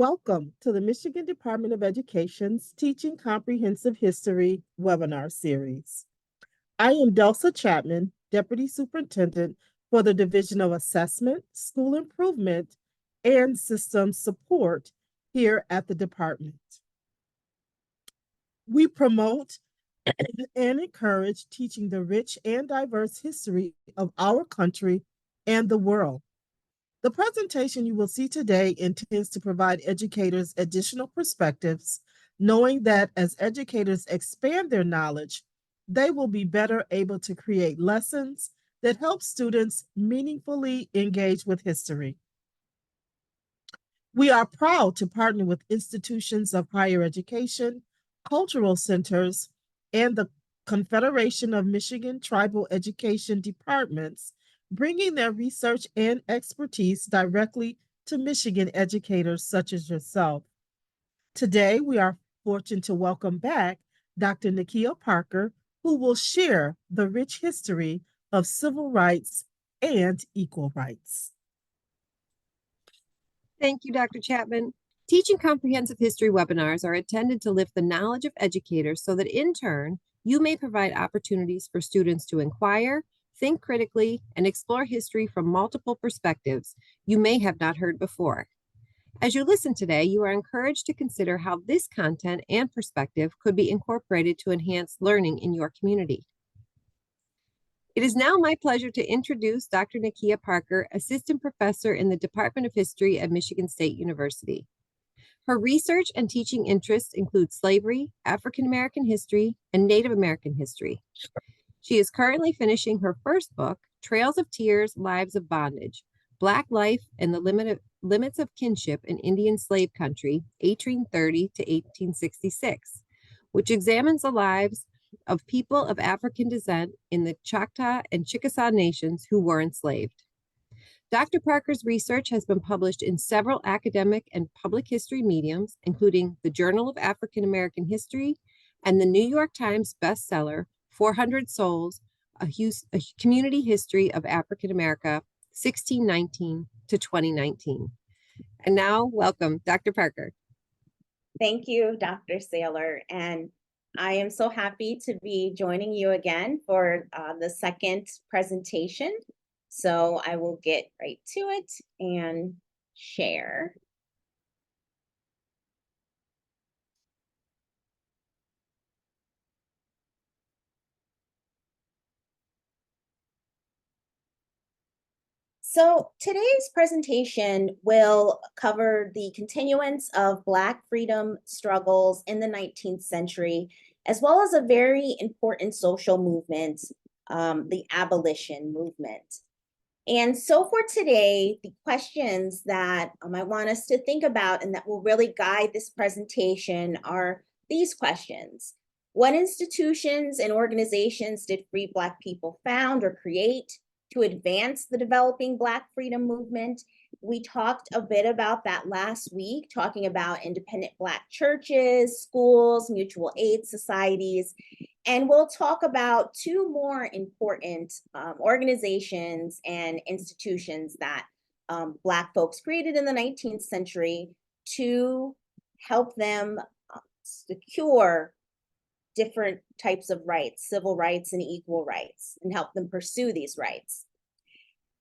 Welcome to the Michigan Department of Education's Teaching Comprehensive History webinar series. I am Delsa Chapman, Deputy Superintendent for the Division of Assessment, School Improvement, and System Support here at the department. We promote and encourage teaching the rich and diverse history of our country and the world. The presentation you will see today intends to provide educators additional perspectives, knowing that as educators expand their knowledge, they will be better able to create lessons that help students meaningfully engage with history. We are proud to partner with institutions of higher education, cultural centers, and the Confederation of Michigan Tribal Education Departments, bringing their research and expertise directly to Michigan educators such as yourself. Today, we are fortunate to welcome back Dr. Nakia Parker, who will share the rich history of civil rights and equal rights. Thank you, Dr. Chapman. Teaching Comprehensive History webinars are intended to lift the knowledge of educators so that in turn, you may provide opportunities for students to inquire, think critically, and explore history from multiple perspectives you may have not heard before. As you listen today, you are encouraged to consider how this content and perspective could be incorporated to enhance learning in your community. It is now my pleasure to introduce Dr. Nakia Parker, Assistant Professor in the Department of History at Michigan State University. Her research and teaching interests include slavery, African American history, and Native American history. She is currently finishing her first book, Trails of Tears, Lives of Bondage, Black Life and the Limits of Kinship in Indian Slave Country, 1830 to 1866, which examines the lives of people of African descent in the Choctaw and Chickasaw Nations who were enslaved. Dr. Parker's research has been published in several academic and public history mediums, including the Journal of African American History and the New York Times bestseller, 400 Souls, a Community History of African America, 1619 to 2019. And now, welcome, Dr. Parker. Thank you, Dr. Saylor. And I am so happy to be joining you again for the second presentation. So I will get right to it and share. So today's presentation will cover the continuance of Black freedom struggles in the 19th century, as well as a very important social movement, the abolition movement. And so for today, the questions that I want us to think about and that will really guide this presentation are these questions. What institutions and organizations did free Black people found or create to advance the developing Black freedom movement? We talked a bit about that last week, talking about independent Black churches, schools, mutual aid societies, and we'll talk about two more important organizations and institutions that Black folks created in the 19th century to help them secure different types of rights, civil rights and equal rights, and help them pursue these rights.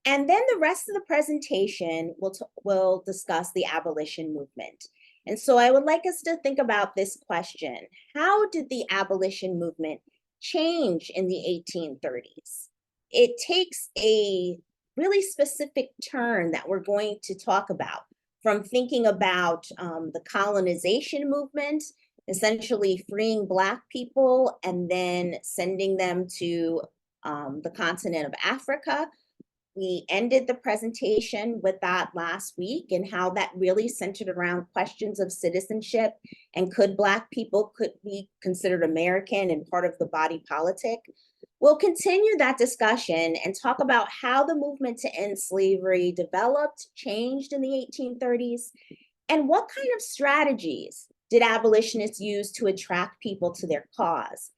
And then the rest of the presentation will discuss the abolition movement. And so I would like us to think about this question. How did the abolition movement change in the 1830s? It takes a really specific turn that we're going to talk about, from thinking about the colonization movement, essentially freeing Black people and then sending them to the continent of Africa. We ended the presentation with that last week and how that really centered around questions of citizenship and could Black people be considered American and part of the body politic. We'll continue that discussion and talk about how the movement to end slavery developed, changed in the 1830s, and what kind of strategies did abolitionists use to attract people to their cause.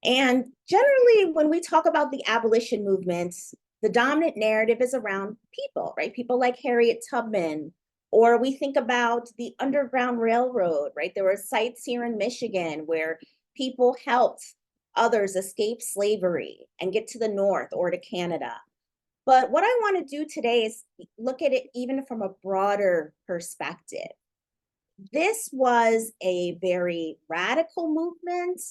And generally, when we talk about the abolition movements, the dominant narrative is around people, right? People like Harriet Tubman Or we think about the Underground Railroad, right? There were sites here in Michigan where people helped others escape slavery and get to the North or to Canada. But what I want to do today is look at it even from a broader perspective. This was a very radical movement.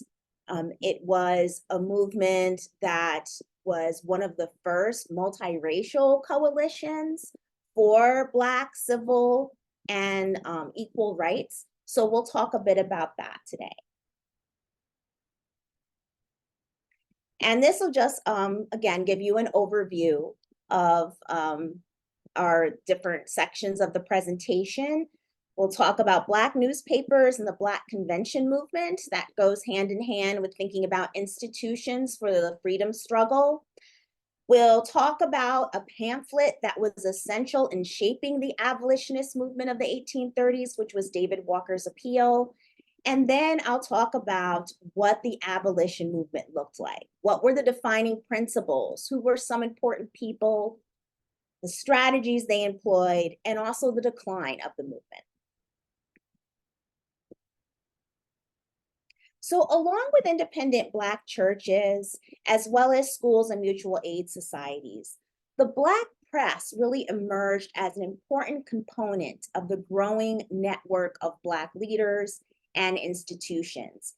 It was a movement that was one of the first multiracial coalitions for Black civil and equal rights. So we'll talk a bit about that today. And this will just, again, give you an overview of our different sections of the presentation. We'll talk about Black newspapers and the Black Convention movement. That goes hand in hand with thinking about institutions for the freedom struggle. We'll talk about a pamphlet that was essential in shaping the abolitionist movement of the 1830s, which was David Walker's Appeal. And then I'll talk about what the abolition movement looked like. What were the defining principles? Who were some important people? The strategies they employed, and also the decline of the movement. So along with independent Black churches, as well as schools and mutual aid societies, the Black press really emerged as an important component of the growing network of Black leaders and institutions.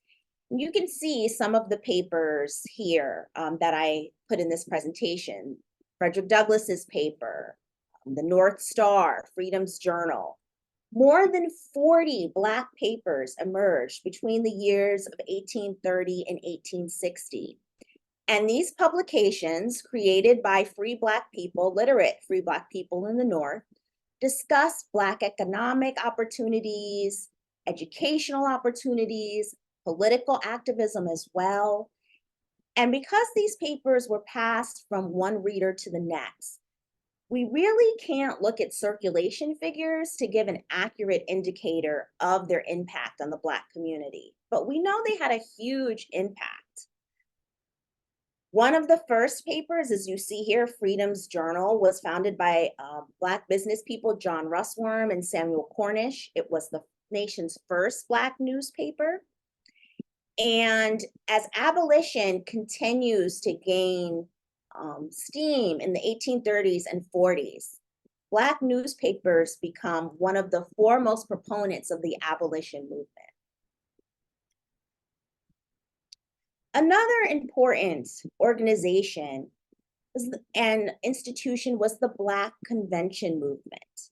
You can see some of the papers here that I put in this presentation. Frederick Douglass's paper, the North Star, Freedom's Journal. More than 40 Black papers emerged between the years of 1830 and 1860. And these publications, created by free Black people, literate free Black people in the North, discuss Black economic opportunities, educational opportunities, political activism as well. And because these papers were passed from one reader to the next, we really can't look at circulation figures to give an accurate indicator of their impact on the Black community, but we know they had a huge impact. One of the first papers, as you see here, Freedom's Journal, was founded by Black business people John Russwurm and Samuel Cornish. It was the nation's first Black newspaper. And as abolition continues to gain steam in the 1830s and 40s, Black newspapers become one of the foremost proponents of the abolition movement. Another important organization and institution was the Black Convention movement.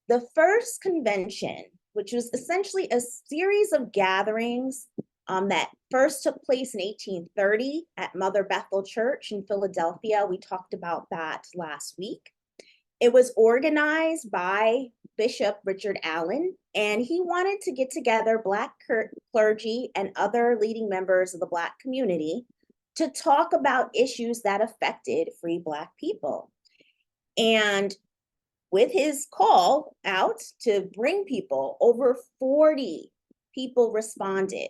The first convention, which was essentially a series of gatherings that first took place in 1830 at Mother Bethel Church in Philadelphia. We talked about that last week. It was organized by Bishop Richard Allen, and he wanted to get together Black clergy and other leading members of the Black community to talk about issues that affected free Black people. And with his call out to bring people, over 40 people responded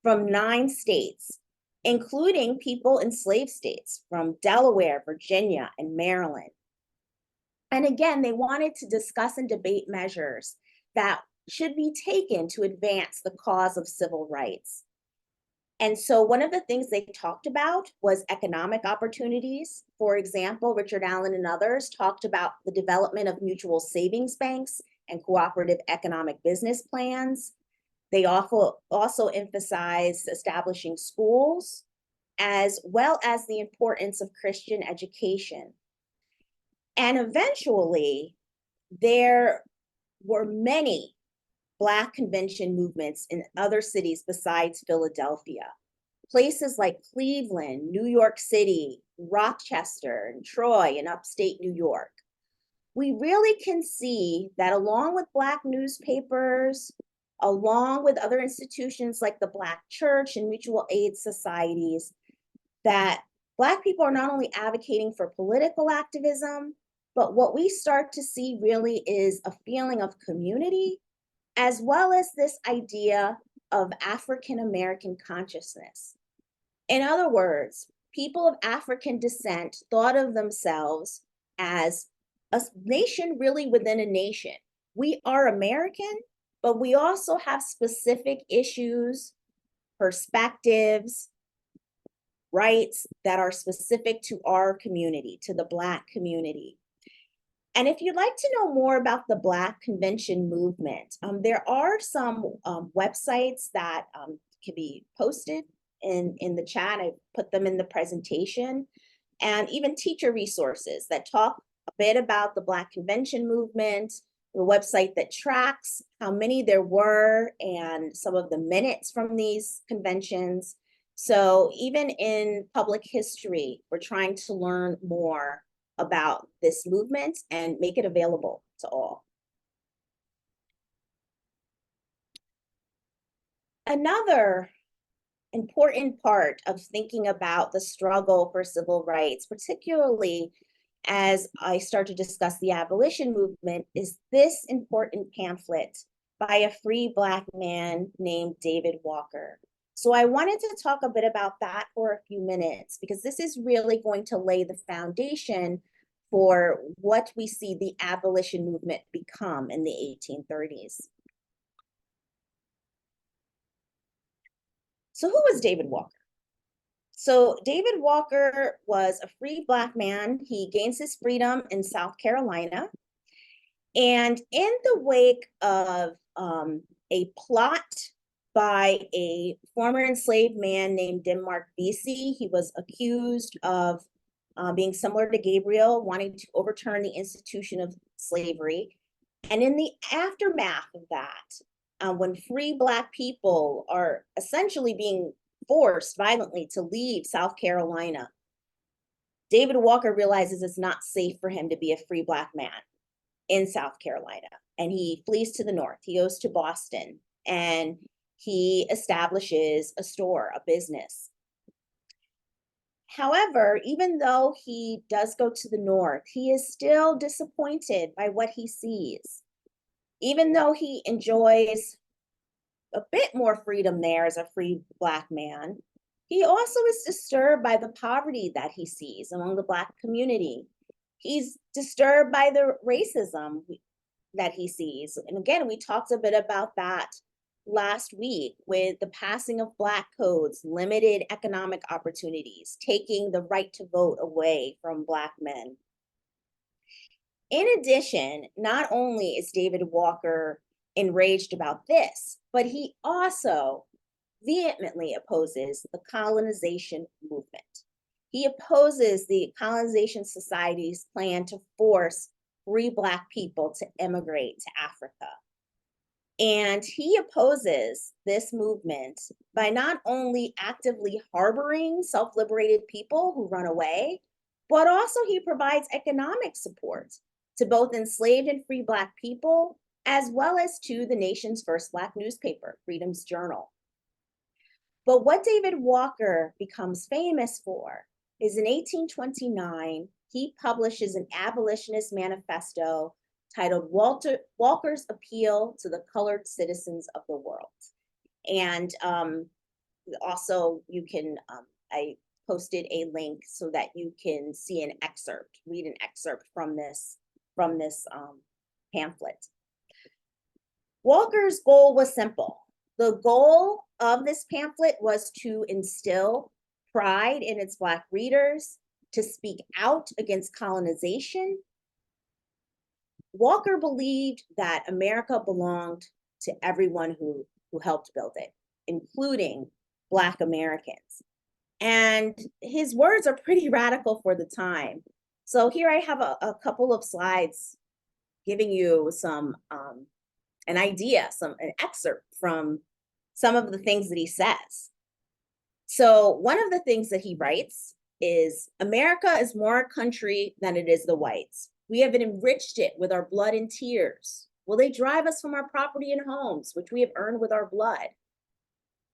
from 9 states, including people in slave states from Delaware, Virginia, and Maryland. And again, they wanted to discuss and debate measures that should be taken to advance the cause of civil rights. And so one of the things they talked about was economic opportunities. For example, Richard Allen and others talked about the development of mutual savings banks and cooperative economic business plans. They also emphasized establishing schools, as well as the importance of Christian education. And eventually, there were many Black convention movements in other cities besides Philadelphia. Places like Cleveland, New York City, Rochester, and Troy in upstate New York. We really can see that along with Black newspapers, along with other institutions like the Black Church and mutual aid societies, that Black people are not only advocating for political activism, but what we start to see really is a feeling of community, as well as this idea of African American consciousness. In other words, people of African descent thought of themselves as a nation really within a nation, we are American, but we also have specific issues, perspectives, rights that are specific to our community, to the Black community. And if you'd like to know more about the Black Convention movement, there are some websites that can be posted in the chat. I put them in the presentation, and even teacher resources that talk a bit about the Black Convention movement, the website that tracks how many there were and some of the minutes from these conventions. So even in public history, we're trying to learn more about this movement and make it available to all. Another important part of thinking about the struggle for civil rights, particularly as I start to discuss the abolition movement, is this important pamphlet by a free Black man named David Walker. So I wanted to talk a bit about that for a few minutes, because this is really going to lay the foundation for what we see the abolition movement become in the 1830s. So who was David Walker? So David Walker was a free Black man. He gains his freedom in South Carolina. And in the wake of a plot by a former enslaved man named Denmark Vesey, he was accused of being similar to Gabriel, wanting to overturn the institution of slavery. And in the aftermath of that, when free Black people are essentially being forced violently to leave South Carolina, David Walker realizes it's not safe for him to be a free Black man in South Carolina. And he flees to the north. He goes to Boston and he establishes a store, a business. However, even though he does go to the north, he is still disappointed by what he sees. Even though he enjoys a bit more freedom there as a free Black man, he also is disturbed by the poverty that he sees among the Black community. He's disturbed by the racism that he sees. And again, we talked a bit about that last week with the passing of Black codes, limited economic opportunities, taking the right to vote away from Black men. In addition, not only is David Walker enraged about this, but he also vehemently opposes the colonization movement. He opposes the colonization society's plan to force free Black people to immigrate to Africa. And he opposes this movement by not only actively harboring self-liberated people who run away, but also he provides economic support to both enslaved and free Black people, as well as to the nation's first Black newspaper, Freedom's Journal. But what David Walker becomes famous for is in 1829, he publishes an abolitionist manifesto titled Walker's Appeal to the Colored Citizens of the World. And also you can, I posted a link so that you can see an excerpt, read an excerpt from this pamphlet. Walker's goal was simple. The goal of this pamphlet was to instill pride in its Black readers, to speak out against colonization. Walker believed that America belonged to everyone who helped build it, including Black Americans. And his words are pretty radical for the time. So here I have a couple of slides giving you some an idea, an excerpt from some of the things that he says. So one of the things that he writes is, America is more a country than it is the whites. We have enriched it with our blood and tears. Will they drive us from our property and homes, which we have earned with our blood?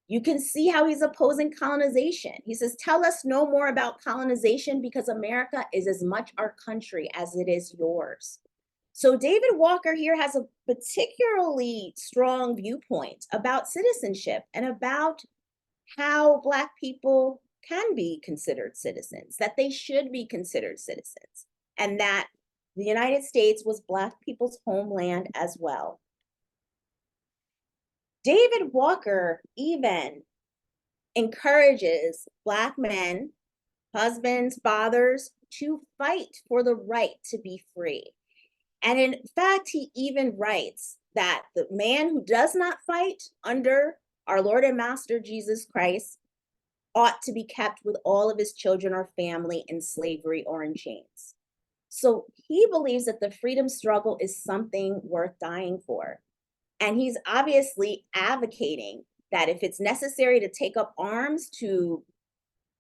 You can see how he's opposing colonization. He says, tell us no more about colonization because America is as much our country as it is yours. So David Walker here has a particularly strong viewpoint about citizenship and about how Black people can be considered citizens, that they should be considered citizens, and that the United States was Black people's homeland as well. David Walker even encourages Black men, husbands, fathers, to fight for the right to be free. And in fact, he even writes that the man who does not fight under our Lord and Master Jesus Christ ought to be kept with all of his children or family in slavery or in chains. So he believes that the freedom struggle is something worth dying for. And he's obviously advocating that if it's necessary to take up arms to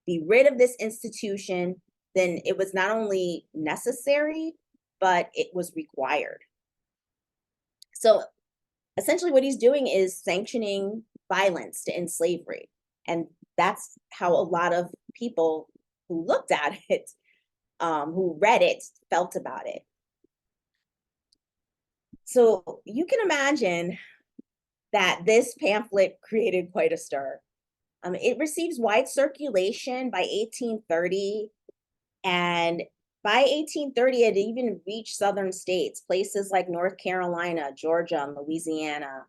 be rid of this institution, then it was not only necessary, but it was required. So essentially what he's doing is sanctioning violence to end slavery. And that's how a lot of people who looked at it, who read it, felt about it. So you can imagine that this pamphlet created quite a stir. It receives wide circulation by 1830, and by 1830, it even reached southern states, places like North Carolina, Georgia, and Louisiana.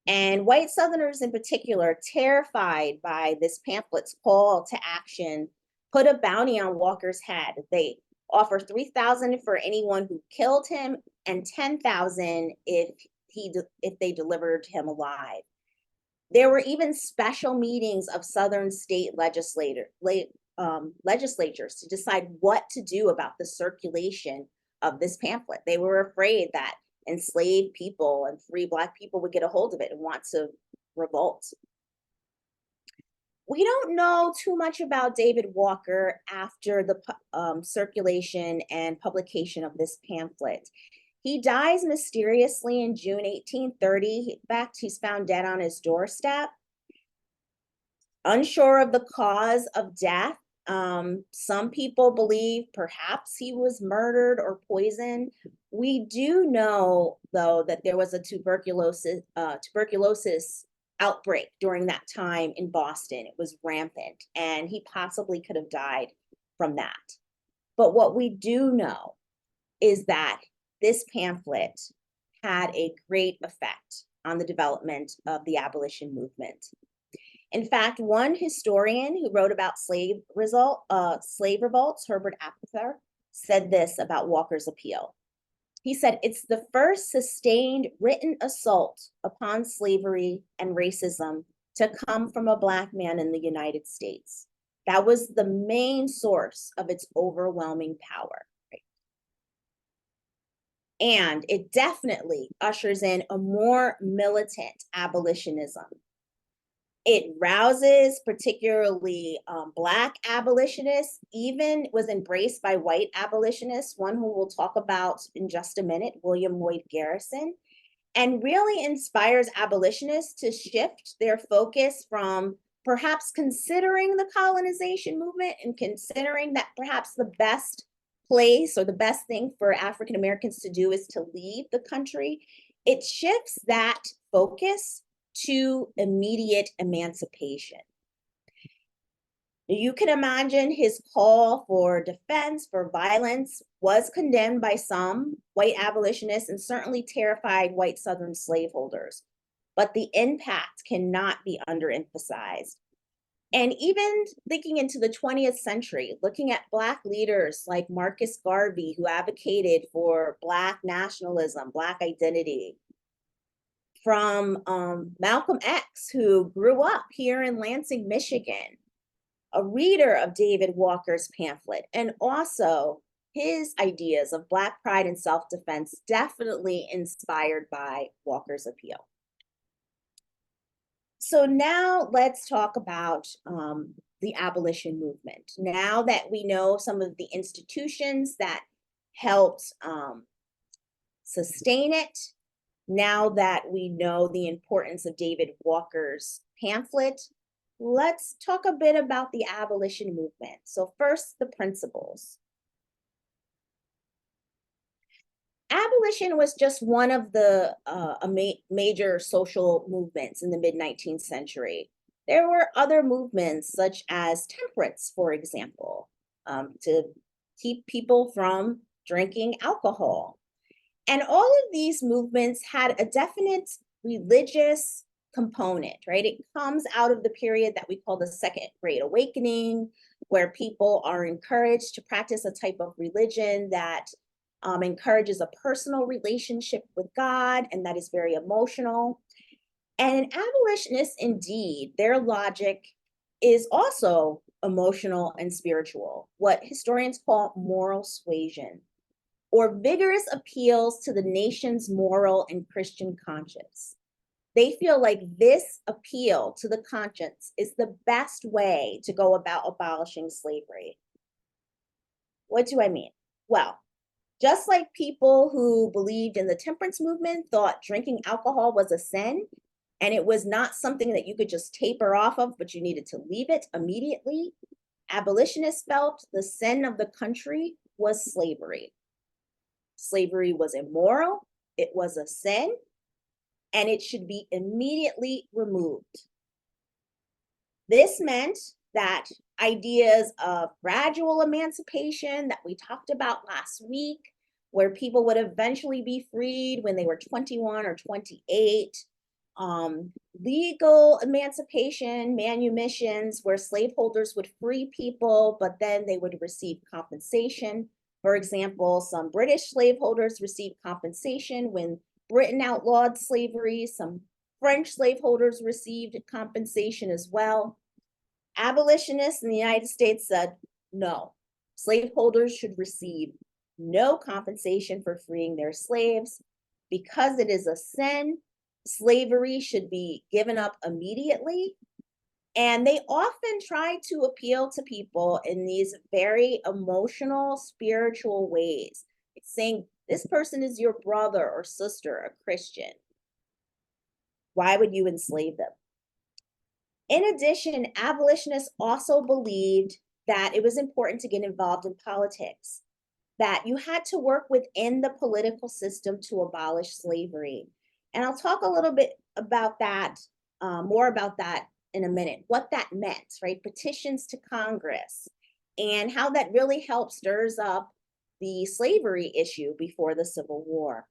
And white Southerners in particular, terrified by this pamphlet's call to action, put a bounty on Walker's head. They offer $3,000 for anyone who killed him and $10,000 if they delivered him alive. There were even special meetings of Southern state legislators to decide what to do about the circulation of this pamphlet. They were afraid that enslaved people and free Black people would get a hold of it and want to revolt. We don't know too much about David Walker after the circulation and publication of this pamphlet. He dies mysteriously in June 1830. In fact, he's found dead on his doorstep. Unsure of the cause of death, some people believe perhaps he was murdered or poisoned. We do know, though, that there was a tuberculosis outbreak during that time in Boston. It was rampant, and he possibly could have died from that. But what we do know is that this pamphlet had a great effect on the development of the abolition movement. In fact, one historian who wrote about slave revolts, Herbert Apather, said this about Walker's appeal. He said, "It's the first sustained written assault upon slavery and racism to come from a Black man in the United States. That was the main source of its overwhelming power." Right? And it definitely ushers in a more militant abolitionism. It rouses particularly Black abolitionists, even was embraced by white abolitionists, one who we'll talk about in just a minute, William Lloyd Garrison, and really inspires abolitionists to shift their focus from perhaps considering the colonization movement and considering that perhaps the best place or the best thing for African Americans to do is to leave the country. It shifts that focus to immediate emancipation. You can imagine his call for defense, for violence, was condemned by some white abolitionists and certainly terrified white Southern slaveholders. But the impact cannot be underemphasized. And even thinking into the 20th century, looking at Black leaders like Marcus Garvey, who advocated for Black nationalism, Black identity, from Malcolm X, who grew up here in Lansing, Michigan, a reader of David Walker's pamphlet, and also his ideas of Black pride and self-defense, definitely inspired by Walker's appeal. So now let's talk about the abolition movement. Now that we know some of the institutions that helped sustain it, now that we know the importance of David Walker's pamphlet, let's talk a bit about the abolition movement. So first, the principles. Abolition was just one of the major social movements in the mid-19th century. There were other movements such as temperance, for example, to keep people from drinking alcohol. And all of these movements had a definite religious component, right? It comes out of the period that we call the Second Great Awakening, where people are encouraged to practice a type of religion that encourages a personal relationship with God, and that is very emotional. And abolitionists, indeed, their logic is also emotional and spiritual, what historians call moral suasion, or vigorous appeals to the nation's moral and Christian conscience. They feel like this appeal to the conscience is the best way to go about abolishing slavery. What do I mean? Well, just like people who believed in the temperance movement thought drinking alcohol was a sin, and it was not something that you could just taper off of, but you needed to leave it immediately, abolitionists felt the sin of the country was slavery. Slavery was immoral, it was a sin, and it should be immediately removed. This meant that ideas of gradual emancipation that we talked about last week, where people would eventually be freed when they were 21 or 28, legal emancipation, manumissions, where slaveholders would free people, but then they would receive compensation. For example, some British slaveholders received compensation when Britain outlawed slavery. Some French slaveholders received compensation as well. Abolitionists in the United States said, no, slaveholders should receive no compensation for freeing their slaves. Because it is a sin, slavery should be given up immediately. And they often try to appeal to people in these very emotional, spiritual ways. It's saying, this person is your brother or sister, a Christian. Why would you enslave them? In addition, abolitionists also believed that it was important to get involved in politics, that you had to work within the political system to abolish slavery. And I'll talk a little bit about that, more about that in a minute, what that meant, right? Petitions to Congress, and how that really helped stirs up the slavery issue before the Civil War.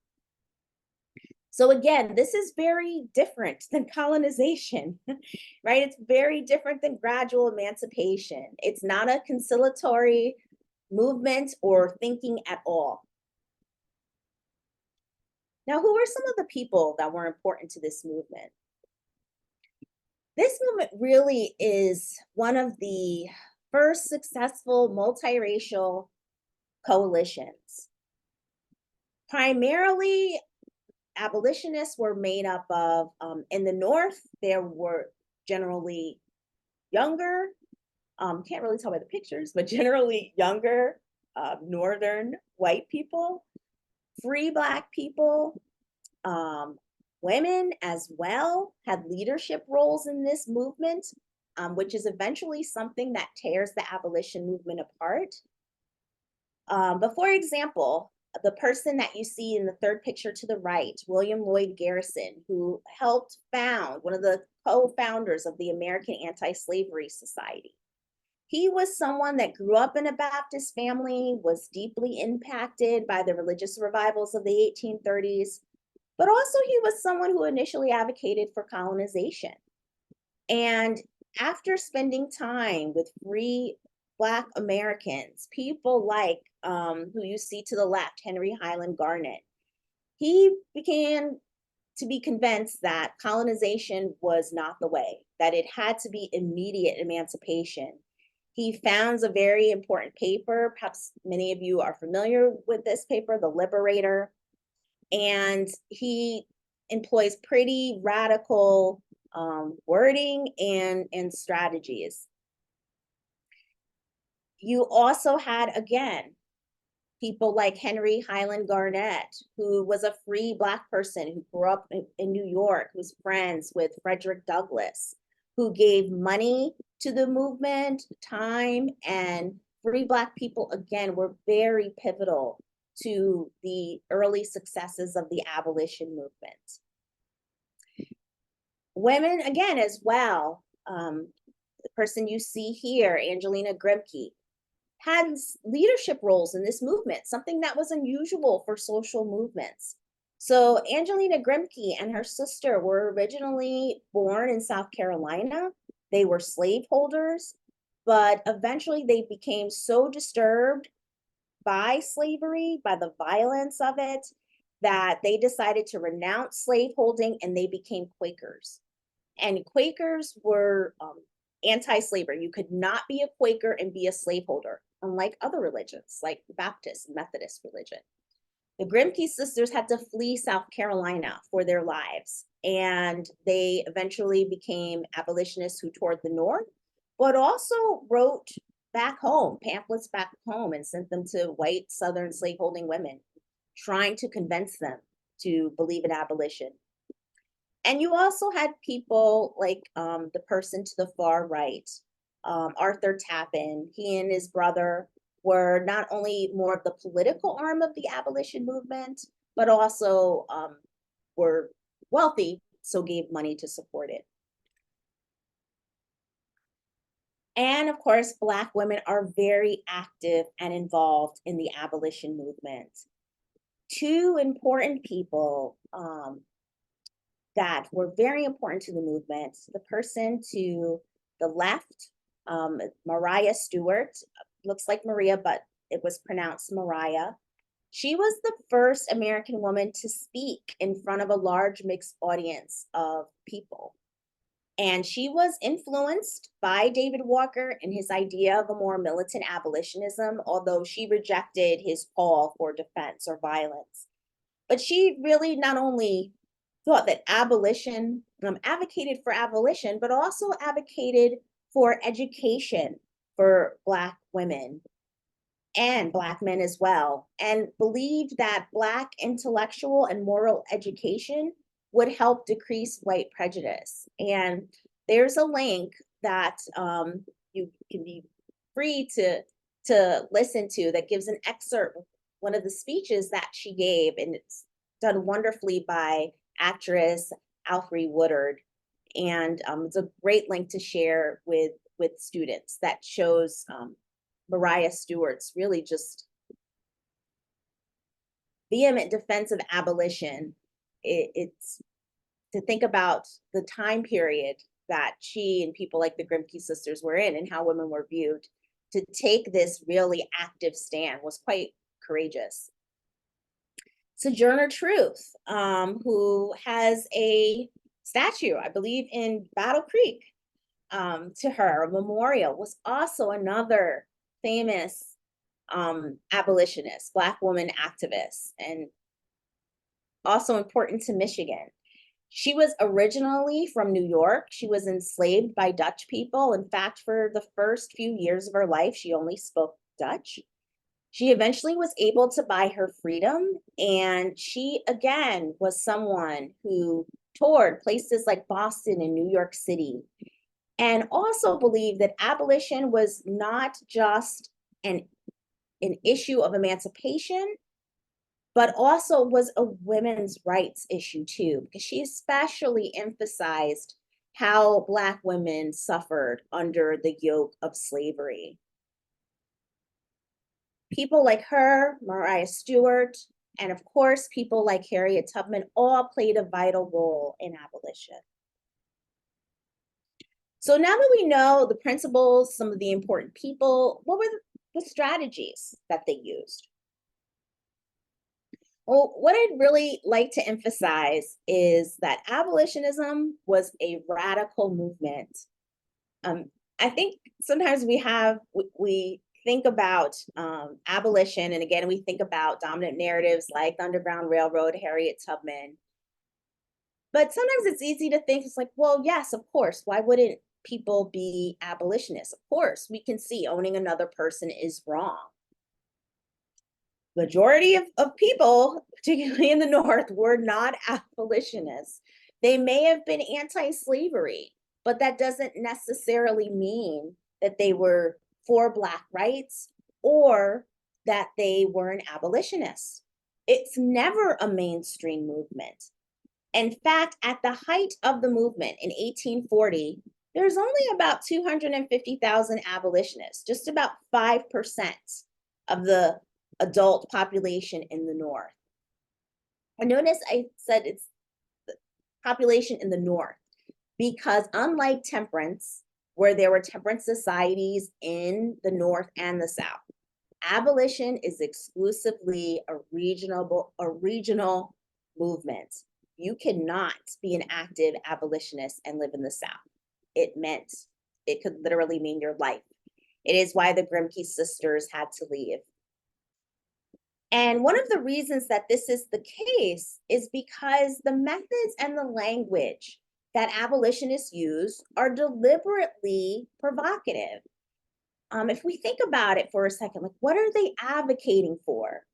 So again, this is very different than colonization, right? It's very different than gradual emancipation. It's not a conciliatory movement or thinking at all. Now, who are some of the people that were important to this movement? This movement really is one of the first successful multiracial coalitions. Primarily, abolitionists were made up of, in the North, there were generally younger, can't really tell by the pictures, but generally younger Northern white people, free Black people, women as well had leadership roles in this movement, which is eventually something that tears the abolition movement apart. But for example, the person that you see in the third picture to the right, William Lloyd Garrison, who helped found, one of the co-founders of the American Anti-Slavery Society. He was someone that grew up in a Baptist family, was deeply impacted by the religious revivals of the 1830s, but also he was someone who initially advocated for colonization. And after spending time with free Black Americans, people like who you see to the left, Henry Highland Garnet, he began to be convinced that colonization was not the way, that it had to be immediate emancipation. He founds a very important paper, perhaps many of you are familiar with this paper, The Liberator, and he employs pretty radical wording and strategies. You also had, again, people like Henry Highland Garnet, who was a free Black person who grew up in New York, who's friends with Frederick Douglass, who gave money to the movement, time, and free Black people, again, were very pivotal to the early successes of the abolition movement. Women, again, as well, the person you see here, Angelina Grimke, had leadership roles in this movement, something that was unusual for social movements. So Angelina Grimke and her sister were originally born in South Carolina. They were slaveholders, but eventually they became so disturbed by slavery, by the violence of it, that they decided to renounce slaveholding and they became Quakers. And Quakers were anti-slavery. You could not be a Quaker and be a slaveholder, unlike other religions, like the Baptist and Methodist religion. The Grimke sisters had to flee South Carolina for their lives, and they eventually became abolitionists who toured the North, but also wrote back home, pamphlets back home, and sent them to white Southern slaveholding women, trying to convince them to believe in abolition. And you also had people like the person to the far right, Arthur Tappan. He and his brother were not only more of the political arm of the abolition movement, but also were wealthy, so gave money to support it. And of course, Black women are very active and involved in the abolition movement. Two important people that were very important to the movement. The person to the left, Mariah Stewart, looks like Maria, but it was pronounced Mariah. She was the first American woman to speak in front of a large mixed audience of people. And she was influenced by David Walker and his idea of a more militant abolitionism, although she rejected his call for defense or violence. But she really not only thought that abolition, advocated for abolition, but also advocated for education for Black women and Black men as well, and believed that Black intellectual and moral education would help decrease white prejudice. And there's a link that you can be free to listen to that gives an excerpt of one of the speeches that she gave, and it's done wonderfully by actress Alfre Woodard. And it's a great link to share with students that shows Mariah Stewart's really just vehement defense of abolition. It's to think about the time period that she and people like the Grimke sisters were in and how women were viewed. To take this really active stand was quite courageous. Sojourner Truth, who has a statue, I believe, in Battle Creek to her, a memorial, was also another famous abolitionist, Black woman activist, and also important to Michigan. She was originally from New York. She was enslaved by Dutch people. In fact, for the first few years of her life, she only spoke Dutch. She eventually was able to buy her freedom, and she, again, was someone who toured places like Boston and New York City, and also believed that abolition was not just an issue of emancipation, but also was a women's rights issue too, because she especially emphasized how Black women suffered under the yoke of slavery. People like her, Mariah Stewart, and of course, people like Harriet Tubman all played a vital role in abolition. So now that we know the principles, some of the important people, what were the strategies that they used? Well, what I'd really like to emphasize is that abolitionism was a radical movement. I think sometimes we think about abolition, and again, we think about dominant narratives like the Underground Railroad, Harriet Tubman. But sometimes it's easy to think, it's like, well, yes, of course, why wouldn't people be abolitionists? Of course, we can see owning another person is wrong. Majority of people, particularly in the North, were not abolitionists. They may have been anti-slavery, but that doesn't necessarily mean that they were for Black rights or that they were an abolitionist. It's never a mainstream movement. In fact, at the height of the movement in 1840, there's only about 250,000 abolitionists, just about 5% of the adult population in the North. And notice I said it's the population in the North, because unlike temperance, where there were temperance societies in the North and the South, abolition is exclusively a regional movement. You cannot be an active abolitionist and live in the South. It could literally mean your life. It is why the Grimke sisters had to leave. And one of the reasons that this is the case is because the methods and the language that abolitionists use are deliberately provocative. If we think about it for a second, like, what are they advocating for?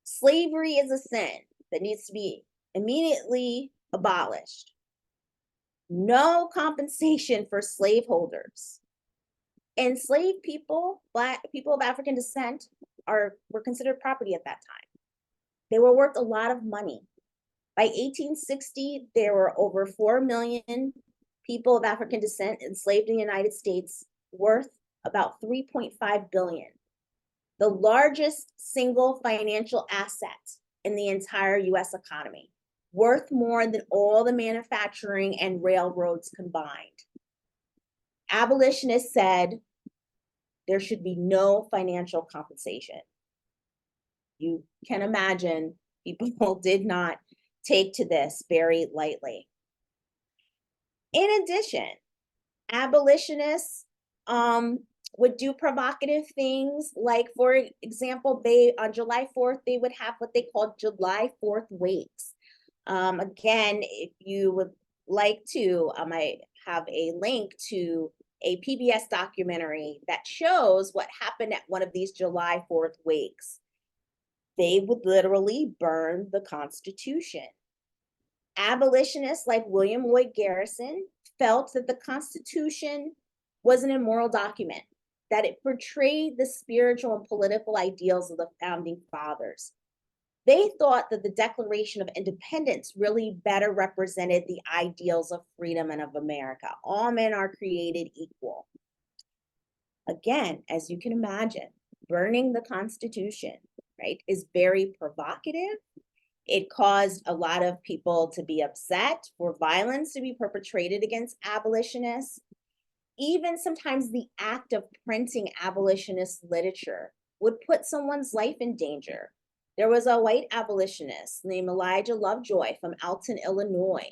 Slavery is a sin that needs to be immediately abolished. No compensation for slaveholders. Enslaved people, Black people of African descent, were considered property at that time. They were worth a lot of money. By 1860, there were over 4 million people of African descent enslaved in the United States, worth about 3.5 billion. The largest single financial asset in the entire US economy, worth more than all the manufacturing and railroads combined. Abolitionists said there should be no financial compensation. You can imagine people did not take to this very lightly. In addition, abolitionists would do provocative things, like, for example, on July 4th, they would have what they called July 4th wakes. Again, if you would like to, I have a link to a PBS documentary that shows what happened at one of these July 4th wakes. They would literally burn the Constitution. Abolitionists like William Lloyd Garrison felt that the Constitution was an immoral document, that it portrayed the spiritual and political ideals of the founding fathers. They thought that the Declaration of Independence really better represented the ideals of freedom and of America. All men are created equal. Again, as you can imagine, burning the Constitution, right, is very provocative. It caused a lot of people to be upset, for violence to be perpetrated against abolitionists. Even sometimes the act of printing abolitionist literature would put someone's life in danger. There was a white abolitionist named Elijah Lovejoy from Alton, Illinois,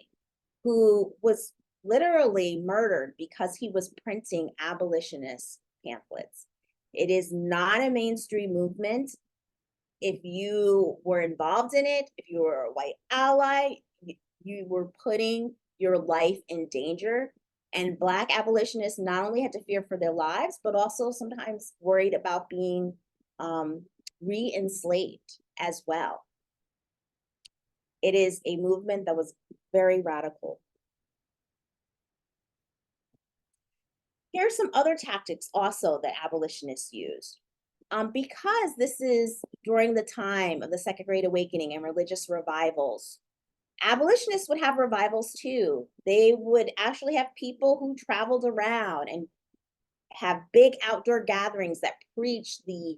who was literally murdered because he was printing abolitionist pamphlets. It is not a mainstream movement. If you were involved in it, if you were a white ally, you were putting your life in danger. And Black abolitionists not only had to fear for their lives, but also sometimes worried about being re-enslaved as well. It is a movement that was very radical. Here are some other tactics also that abolitionists used. Because this is during the time of the Second Great Awakening and religious revivals, abolitionists would have revivals too. They would actually have people who traveled around and have big outdoor gatherings that preached the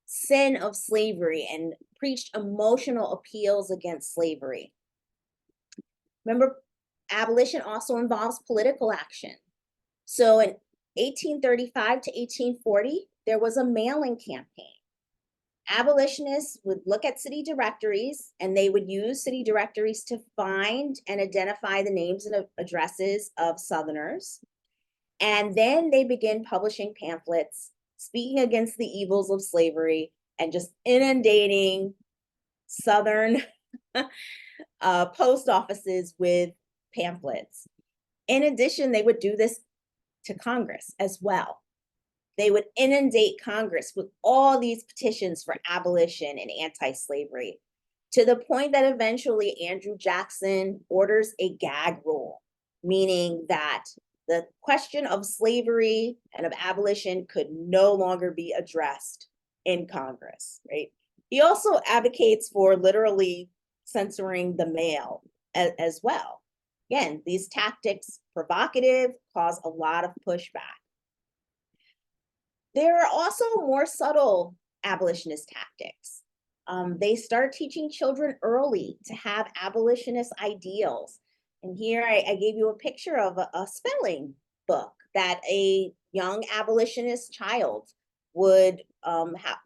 sin of slavery and preached emotional appeals against slavery. Remember, abolition also involves political action. So in 1835 to 1840, there was a mailing campaign. Abolitionists would look at city directories, and they would use city directories to find and identify the names and addresses of Southerners. And then they begin publishing pamphlets speaking against the evils of slavery and just inundating Southern post offices with pamphlets. In addition, they would do this to Congress as well. They would inundate Congress with all these petitions for abolition and anti-slavery, to the point that eventually Andrew Jackson orders a gag rule, meaning that the question of slavery and of abolition could no longer be addressed in Congress, right? He also advocates for literally censoring the mail as well. Again, these tactics, provocative, cause a lot of pushback. There are also more subtle abolitionist tactics. They start teaching children early to have abolitionist ideals. And here I gave you a picture of a spelling book that a young abolitionist child would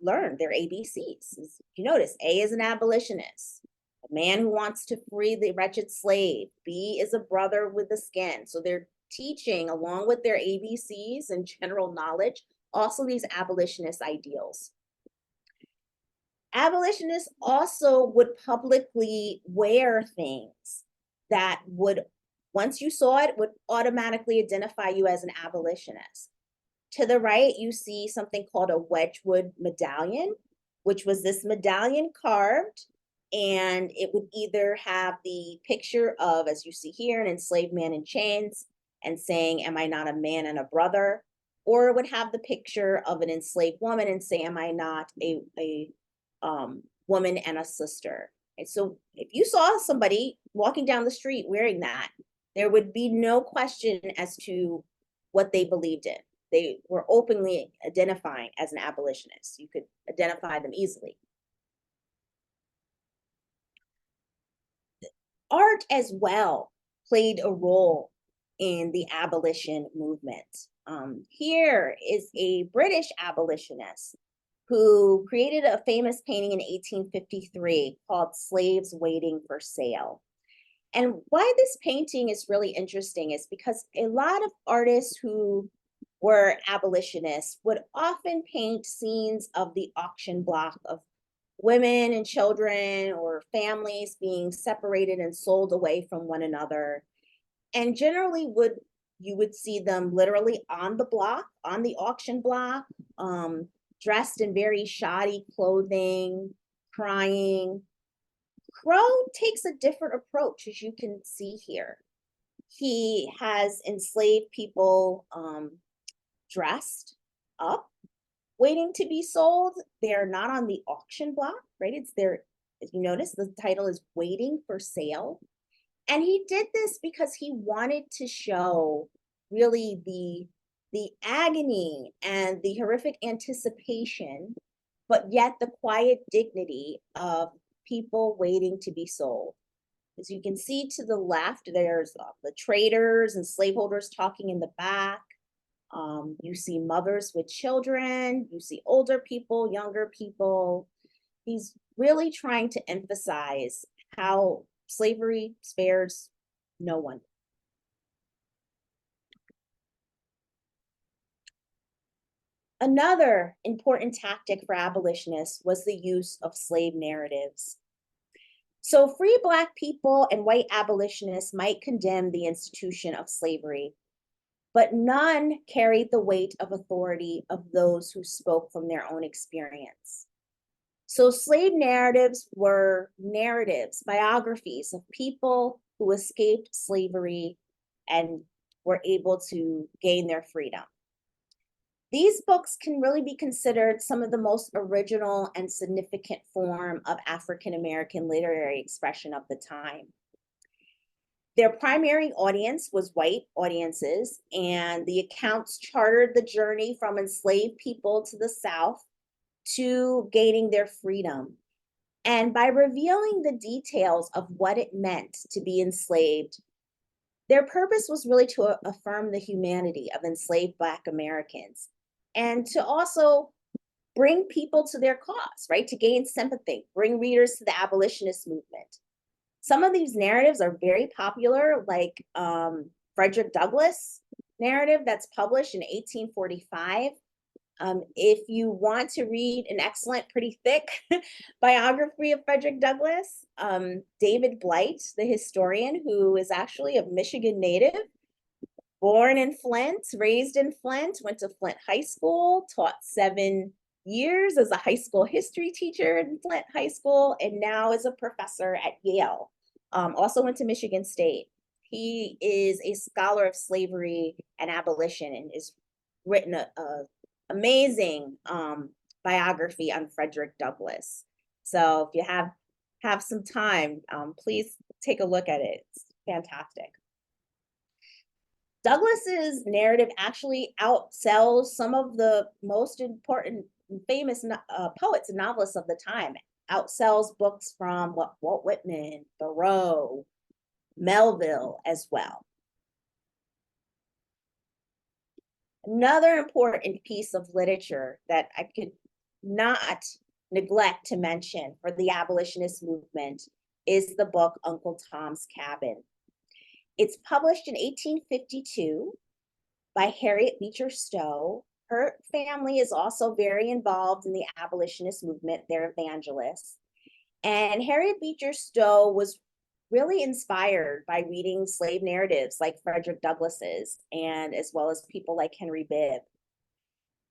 learn their ABCs. As you notice, A is an abolitionist, a man who wants to free the wretched slave. B is a brother with the skin. So they're teaching, along with their ABCs and general knowledge, also these abolitionist ideals. Abolitionists also would publicly wear things that would, once you saw it, would automatically identify you as an abolitionist. To the right, you see something called a Wedgwood medallion, which was this medallion carved, and it would either have the picture of, as you see here, an enslaved man in chains and saying, "Am I not a man and a brother?" Or it would have the picture of an enslaved woman and say, "Am I not a woman and a sister?" And so if you saw somebody walking down the street wearing that, there would be no question as to what they believed in. They were openly identifying as an abolitionist. You could identify them easily. Art as well played a role in the abolition movement. Here is a British abolitionist who created a famous painting in 1853 called Slaves Waiting for Sale. And why this painting is really interesting is because a lot of artists who were abolitionists would often paint scenes of the auction block of women and children or families being separated and sold away from one another. And generally you would see them literally on the block, on the auction block, dressed in very shoddy clothing, crying. Crow takes a different approach, as you can see here. He has enslaved people dressed up, waiting to be sold. They're not on the auction block, right? It's there, as you notice, the title is Waiting for Sale. And he did this because he wanted to show really the agony and the horrific anticipation, but yet the quiet dignity of people waiting to be sold. As you can see to the left, there's the traders and slaveholders talking in the back. You see mothers with children, you see older people, younger people. He's really trying to emphasize how slavery spares no one. Another important tactic for abolitionists was the use of slave narratives. So free Black people and white abolitionists might condemn the institution of slavery, but none carried the weight of authority of those who spoke from their own experience. So slave narratives were narratives, biographies of people who escaped slavery and were able to gain their freedom. These books can really be considered some of the most original and significant form of African-American literary expression of the time. Their primary audience was white audiences, and the accounts chartered the journey from enslaved people to the South to gaining their freedom. And by revealing the details of what it meant to be enslaved, their purpose was really to affirm the humanity of enslaved Black Americans and to also bring people to their cause, right? To gain sympathy, bring readers to the abolitionist movement. Some of these narratives are very popular, like Frederick Douglass narrative that's published in 1845. If you want to read an excellent, pretty thick biography of Frederick Douglass, David Blight, the historian, who is actually a Michigan native, born in Flint, raised in Flint, went to Flint High School, taught 7 years as a high school history teacher in Flint High School, and now is a professor at Yale. Also went to Michigan State. He is a scholar of slavery and abolition and has written a amazing biography on Frederick Douglass. So if you have some time, please take a look at it. It's fantastic. Douglas's narrative actually outsells some of the most important and famous poets and novelists of the time, outsells books from Walt Whitman, Thoreau, Melville as well. Another important piece of literature that I could not neglect to mention for the abolitionist movement is the book Uncle Tom's Cabin. It's published in 1852 by Harriet Beecher Stowe. Her family is also very involved in the abolitionist movement. They're evangelists. And Harriet Beecher Stowe was really inspired by reading slave narratives like Frederick Douglass's, and as well as people like Henry Bibb.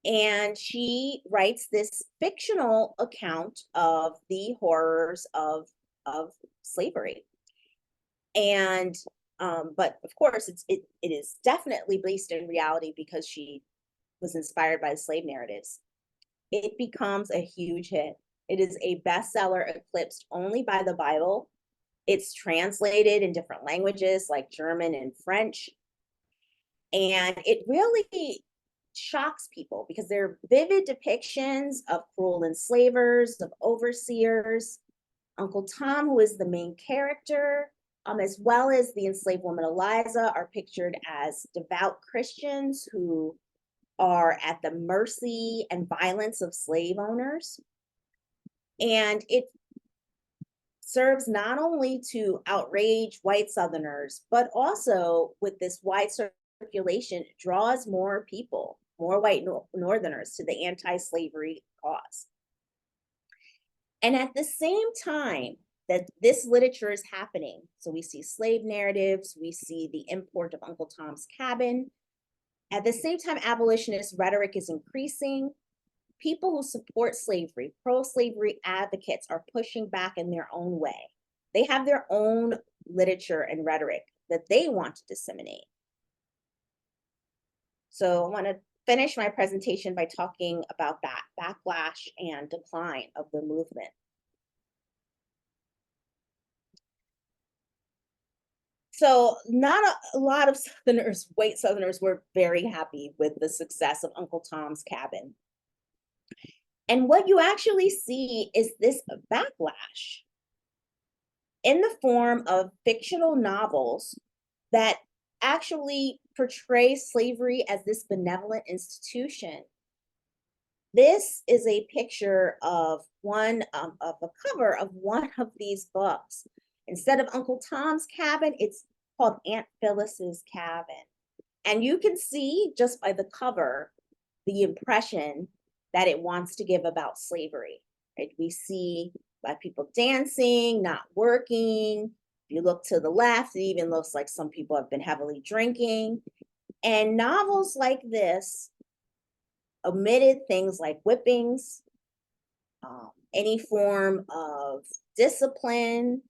And she writes this fictional account of the horrors of slavery. And but of course, it is definitely based in reality because she was inspired by the slave narratives. It becomes a huge hit. It is a bestseller, eclipsed only by the Bible. It's translated in different languages like German and French. And it really shocks people because they're vivid depictions of cruel enslavers, of overseers. Uncle Tom, who is the main character, as well as the enslaved woman Eliza, are pictured as devout Christians who are at the mercy and violence of slave owners. And it serves not only to outrage white Southerners, but also with this wide circulation, draws more people, more white Northerners to the anti-slavery cause. And at the same time that this literature is happening, so we see slave narratives, we see the import of Uncle Tom's Cabin. At the same time, abolitionist rhetoric is increasing. People who support slavery, pro-slavery advocates, are pushing back in their own way. They have their own literature and rhetoric that they want to disseminate. So I want to finish my presentation by talking about that backlash and decline of the movement. So not a lot of Southerners, white Southerners, were very happy with the success of Uncle Tom's Cabin. And what you actually see is this backlash in the form of fictional novels that actually portray slavery as this benevolent institution. This is a picture of of a cover of one of these books. Instead of Uncle Tom's Cabin, it's called Aunt Phyllis's Cabin. And you can see just by the cover, the impression that it wants to give about slavery. Right? We see Black people dancing, not working. If you look to the left, it even looks like some people have been heavily drinking. And novels like this omitted things like whippings, any form of discipline.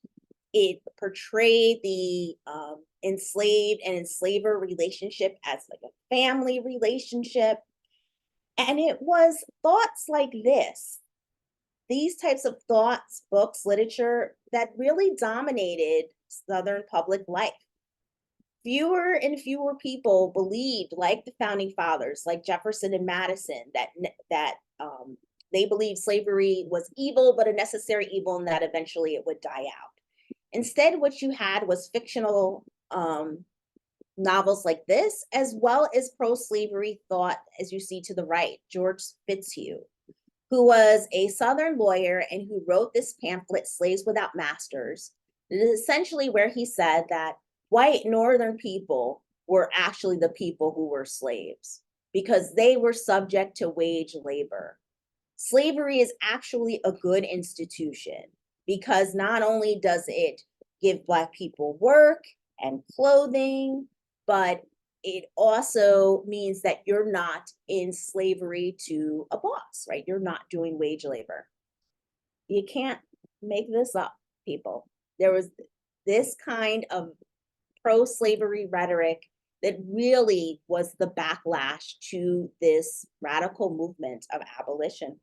It portrayed the enslaved and enslaver relationship as like a family relationship. And it was thoughts like this, these types of thoughts, books, literature, that really dominated Southern public life. Fewer and fewer people believed, like the founding fathers, like Jefferson and Madison, that they believed slavery was evil, but a necessary evil, and that eventually it would die out. Instead, what you had was fictional novels like this, as well as pro-slavery thought, as you see to the right, George Fitzhugh, who was a Southern lawyer and who wrote this pamphlet, Slaves Without Masters. It is essentially where he said that white Northern people were actually the people who were slaves because they were subject to wage labor. Slavery is actually a good institution because not only does it give Black people work and clothing, but it also means that you're not in slavery to a boss, right? You're not doing wage labor. You can't make this up, people. There was this kind of pro-slavery rhetoric that really was the backlash to this radical movement of abolition.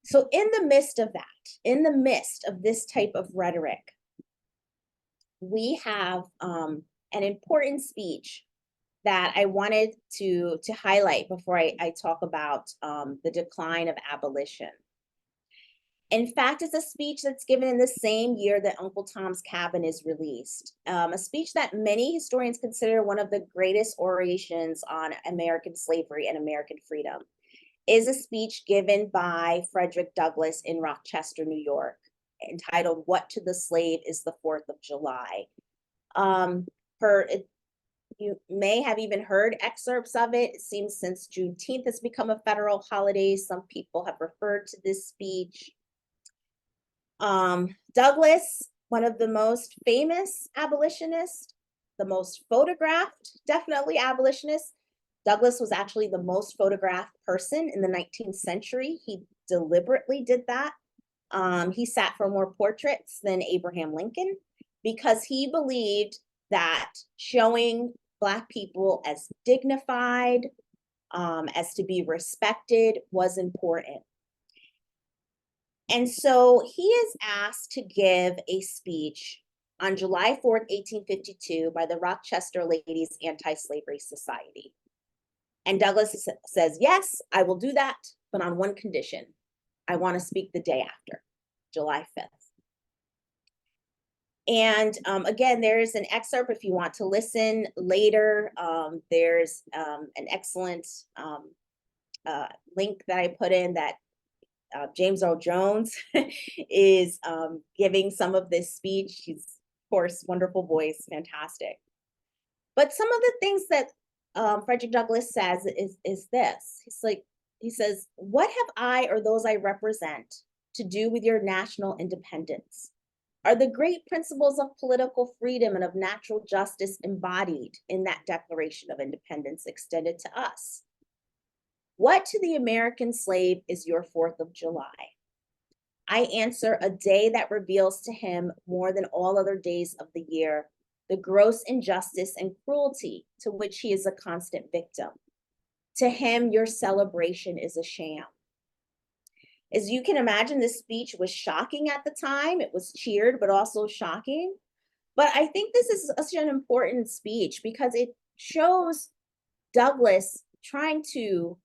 So in the midst of that, in the midst of this type of rhetoric, we have an important speech that I wanted to highlight before I talk about the decline of abolition. In fact, it's a speech that's given in the same year that Uncle Tom's Cabin is released, a speech that many historians consider one of the greatest orations on American slavery and American freedom. Is a speech given by Frederick Douglass in Rochester, New York, entitled "What to the Slave is the 4th of July." You may have even heard excerpts of it. It seems since Juneteenth has become a federal holiday, some people have referred to this speech. Douglass, one of the most famous abolitionists, the most photographed, definitely abolitionist. Douglass was actually the most photographed person in the 19th century. He deliberately did that. He sat for more portraits than Abraham Lincoln because he believed that showing Black people as dignified, as to be respected was important. And so he is asked to give a speech on July 4th, 1852 by the Rochester Ladies Anti-Slavery Society. And Douglass says, yes, I will do that, but on one condition. I want to speak the day after, July 5th. And again, there's an excerpt if you want to listen later. There's an excellent link that I put in that James Earl Jones is giving some of this speech. He's, of course, wonderful voice, fantastic. But some of the things that Frederick Douglass says is this. He says, what have I or those I represent to do with your national independence? Are the great principles of political freedom and of natural justice embodied in that Declaration of Independence extended to us? What to the American slave is your 4th of July? I answer, a day that reveals to him more than all other days of the year the gross injustice and cruelty to which he is a constant victim. To him, your celebration is a sham. As you can imagine, this speech was shocking at the time. It was cheered, but also shocking. But I think this is such an important speech because it shows Douglass trying to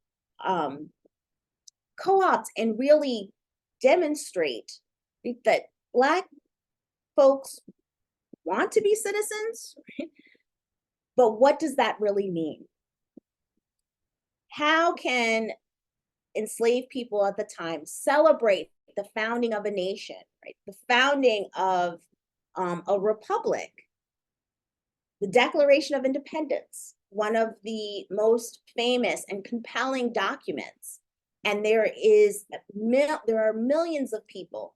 co-opt and really demonstrate that Black folks want to be citizens, but what does that really mean? How can enslaved people at the time celebrate the founding of a nation, right? The founding of a republic, the Declaration of Independence, one of the most famous and compelling documents. And there are millions of people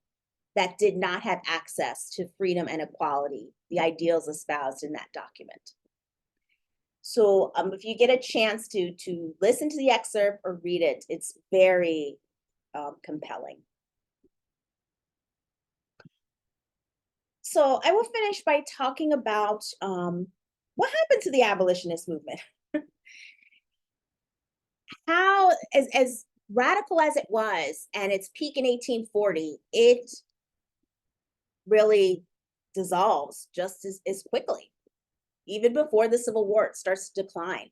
that did not have access to freedom and equality, the ideals espoused in that document. So if you get a chance to listen to the excerpt or read it, it's very compelling. So I will finish by talking about what happened to the abolitionist movement. How, as radical as it was, and its peak in 1840, it really dissolves just as quickly. Even before the Civil War, it starts to decline.